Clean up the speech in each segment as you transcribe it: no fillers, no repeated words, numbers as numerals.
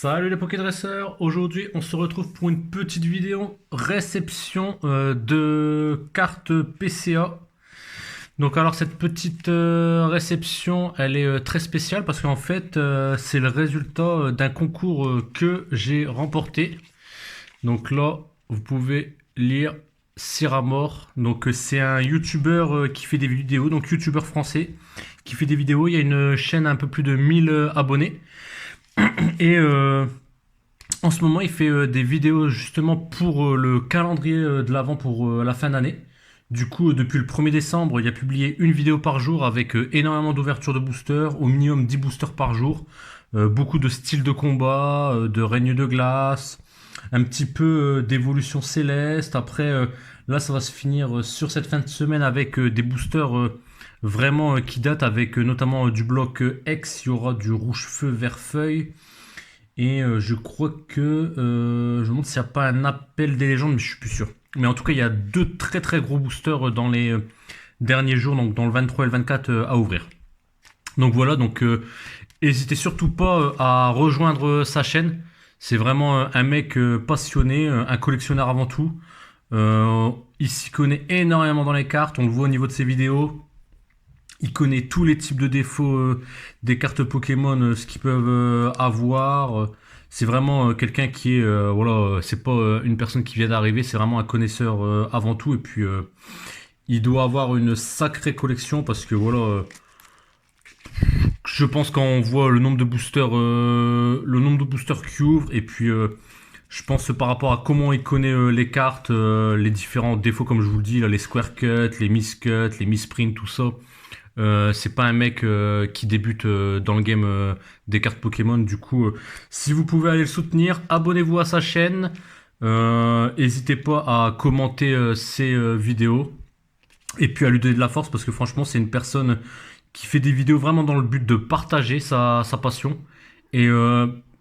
Salut les Pokédresseurs, aujourd'hui on se retrouve pour une petite vidéo réception de cartes PCA. Donc alors cette petite réception elle est très spéciale parce qu'en fait c'est le résultat d'un concours que j'ai remporté. Donc là vous pouvez lire Siramore, donc c'est un youtubeur qui fait des vidéos, donc youtubeur français qui fait des vidéos, il y a une chaîne à un peu plus de 1000 abonnés. Et en ce moment, il fait des vidéos justement pour le calendrier de l'Avent pour la fin d'année. Du coup, depuis le 1er décembre, il a publié une vidéo par jour avec énormément d'ouvertures de boosters, au minimum 10 boosters par jour. Beaucoup de styles de combat, de règne de glace, un petit peu d'évolution céleste. Après, là, ça va se finir sur cette fin de semaine avec des boosters vraiment qui datent avec notamment du bloc X. Il y aura du rouge feu, vert feuille. Et je crois que je me demande s'il n'y a pas un appel des légendes, mais je suis plus sûr. Mais en tout cas, il y a deux très très gros boosters dans les derniers jours, donc dans le 23 et le 24 à ouvrir. Donc voilà, donc n'hésitez surtout pas à rejoindre sa chaîne. C'est vraiment un mec passionné, un collectionneur avant tout. Il s'y connaît énormément dans les cartes, on le voit au niveau de ses vidéos. Il connaît tous les types de défauts des cartes Pokémon, ce qu'ils peuvent avoir. C'est vraiment quelqu'un qui est, voilà, c'est pas une personne qui vient d'arriver, c'est vraiment un connaisseur avant tout. Et puis, il doit avoir une sacrée collection parce que voilà, je pense quand on voit le nombre de boosters qui ouvrent, et puis je pense par rapport à comment il connaît les cartes, les différents défauts, comme je vous le dis, là, les square cut, les miss cut, les miss sprint, tout ça. C'est pas un mec qui débute dans le game des cartes Pokémon. Du coup, si vous pouvez aller le soutenir, abonnez-vous à sa chaîne. N'hésitez pas à commenter ses vidéos. Et puis à lui donner de la force parce que franchement, c'est une personne qui fait des vidéos vraiment dans le but de partager sa passion. Et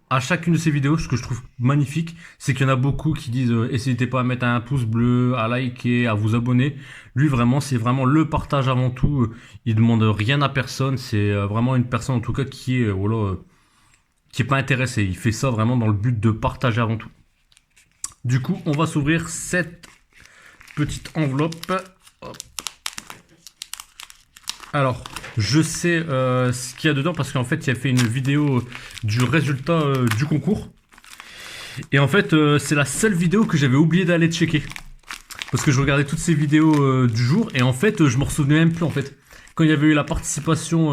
à chacune de ses vidéos, ce que je trouve magnifique, c'est qu'il y en a beaucoup qui disent n'hésitez pas à mettre un pouce bleu, à liker, à vous abonner. Lui vraiment, c'est vraiment le partage avant tout. Il demande rien à personne. C'est vraiment une personne en tout cas qui est voilà, qui est pas intéressée. Il fait ça vraiment dans le but de partager avant tout. Du coup, on va s'ouvrir cette petite enveloppe. Hop. Alors, je sais ce qu'il y a dedans parce qu'en fait, il a fait une vidéo du résultat du concours. Et en fait, c'est la seule vidéo que j'avais oublié d'aller checker. Parce que je regardais toutes ces vidéos du jour et en fait, je me souvenais même plus en fait. Quand il y avait eu la participation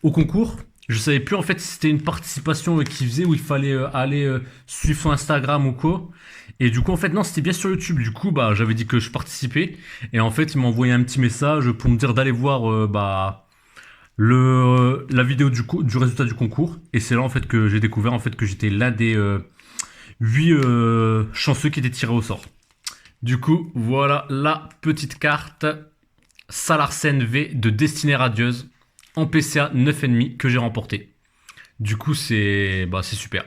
au concours, je savais plus en fait si c'était une participation qu'il faisait ou il fallait aller suivre son Instagram ou quoi. Et du coup en fait non, c'était bien sur YouTube. Du coup bah j'avais dit que je participais et en fait il m'a envoyé un petit message pour me dire d'aller voir la vidéo du résultat du concours. Et c'est là en fait que j'ai découvert en fait que j'étais l'un des 8 chanceux qui étaient tirés au sort. Du coup voilà la petite carte Salarsen V de Destinée Radieuse en PCA 9,5 que j'ai remporté. Du coup c'est super.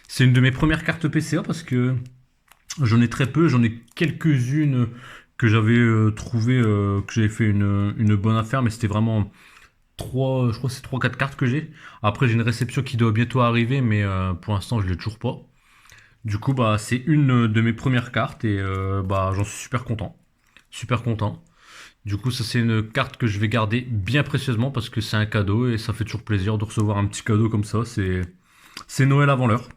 C'est une de mes premières cartes PCA parce que j'en ai très peu, j'en ai quelques-unes que j'avais trouvées, que j'avais fait une bonne affaire, mais c'était vraiment je crois que c'est 3-4 cartes que j'ai. Après j'ai une réception qui doit bientôt arriver, mais pour l'instant je l'ai toujours pas. Du coup bah c'est une de mes premières cartes et j'en suis super content. Super content. Du coup ça c'est une carte que je vais garder bien précieusement parce que c'est un cadeau et ça fait toujours plaisir de recevoir un petit cadeau comme ça. C'est Noël avant l'heure.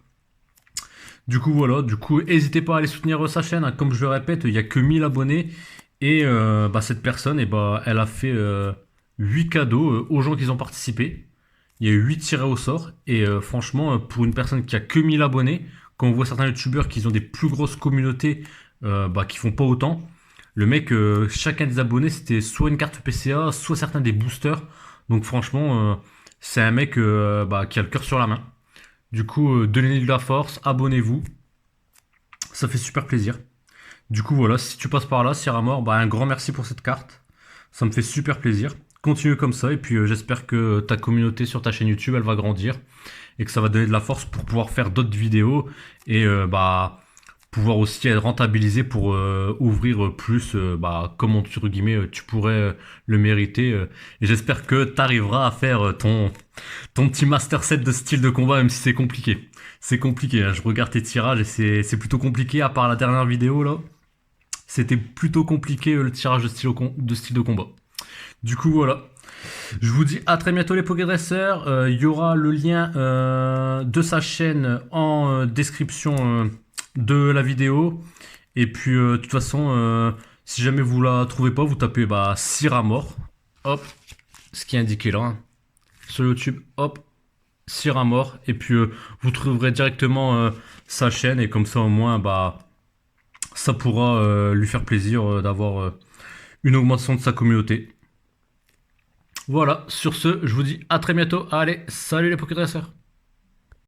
Du coup voilà, n'hésitez pas à aller soutenir sa chaîne, hein. Comme je le répète, il n'y a que 1000 abonnés et cette personne, elle a fait 8 cadeaux aux gens qui ont participé. Il y a eu 8 tirés au sort et franchement, pour une personne qui a que 1000 abonnés, quand on voit certains youtubeurs qui ont des plus grosses communautés qui font pas autant, le mec, chacun des abonnés, c'était soit une carte PCA, soit certains des boosters. Donc franchement, c'est un mec qui a le cœur sur la main. Du coup, donnez-lui de la force, abonnez-vous. Ça fait super plaisir. Du coup, voilà, si tu passes par là, Siramore, un grand merci pour cette carte. Ça me fait super plaisir. Continue comme ça et puis j'espère que ta communauté sur ta chaîne YouTube, elle va grandir et que ça va donner de la force pour pouvoir faire d'autres vidéos et pouvoir aussi être rentabilisé pour ouvrir plus, bah, comme entre guillemets, tu pourrais le mériter. Et j'espère que tu arriveras à faire ton petit master set de style de combat, même si c'est compliqué. C'est compliqué, hein. Je regarde tes tirages et c'est plutôt compliqué, à part la dernière vidéo là. C'était plutôt compliqué le tirage de style de combat. Du coup, voilà. Je vous dis à très bientôt les Pokédresseurs. Il y aura le lien de sa chaîne en description de la vidéo. Et puis, de toute façon, si jamais vous la trouvez pas, vous tapez bah, Cyramore. Hop, ce qui est indiqué là. Hein. Sur YouTube, hop, Cyramore. Et puis, vous trouverez directement sa chaîne. Et comme ça, au moins, bah, ça pourra lui faire plaisir d'avoir une augmentation de sa communauté. Voilà, sur ce, je vous dis à très bientôt. Allez, salut les Pokédresseurs.